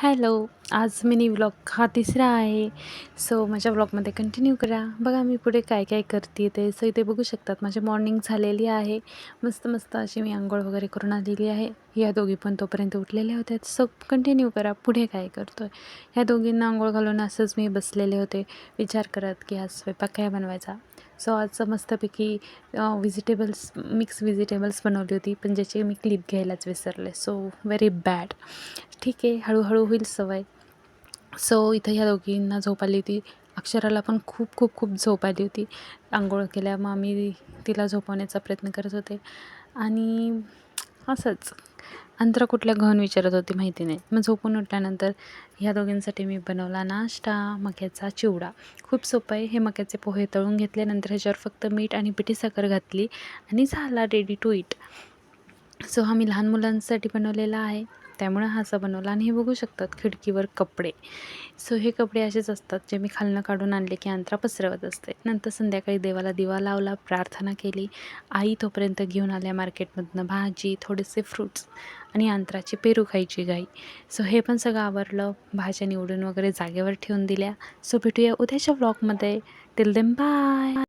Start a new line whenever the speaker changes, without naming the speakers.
Hello. आज mini vlog हा तिसरा आहे. सो माझ्या व्लॉगमध्ये कंटिन्यू करा. बघा मी पुढे काय काय करते ते. सो इथे बघू शकतात माझी मॉर्निंग झालेली आहे. मस्त मस्त अशी मी अंघोळ वगैरे करून आलेली आहे. ह्या दोघी पण तोपर्यंत उठलेल्या होत्या. सो कंटिन्यू करा पुढे काय करतो आहे. ह्या दोघींना अंघोळ घालून असंच मी बसलेले होते विचार करत की आज स्वयंपाक काय बनवायचा. सो आज मस्तपैकी मिक्स व्हेजिटेबल्स बनवली होती, पण ज्याची मी क्लिप घ्यायलाच विसरले. So very bad. ठीक आहे, हळूहळू होईल सवय. सो इथं ह्या दोघींना झोप आली होती. अक्षराला पण खूप खूप खूप झोप आली होती. अंघोळ केल्या मग मी तिला झोपवण्याचा प्रयत्न करत होते आणि असंच अंतरा कुठल्या गहन विचारत होती माहिती नाही. मग झोपून उठल्यानंतर ह्या दोघींसाठी मी बनवला नाश्ता, मक्याचा चिवडा. खूप सोपं आहे. हे मक्याचे पोहे तळून घेतले, नंतर ह्याच्यावर फक्त मीठ आणि पिठी साखर घातली आणि झाला रेडी टू ईट. सो हा मी लहान मुलांसाठी बनवलेला आहे, त्यामुळे हा असा बनवला. आणि हे बघू शकतात खिडकीवर कपडे. सो हे कपडे असेच असतात जे मी खालनं काढून आणले की अंतरा पसरवत असते. नंतर संध्याकाळी देवाला दिवा लावला, प्रार्थना केली. आई तोपर्यंत घेऊन आल्या मार्केटमधनं भाजी, थोडेसे फ्रूट्स आणि अंतराची पेरू खायची घाई. सो हे पण सगळं आवरलं, भाज्या निवडून वगैरे जागेवर ठेवून दिल्या. सो भेटूया उद्याच्या व्लॉगमध्ये. Till then bye.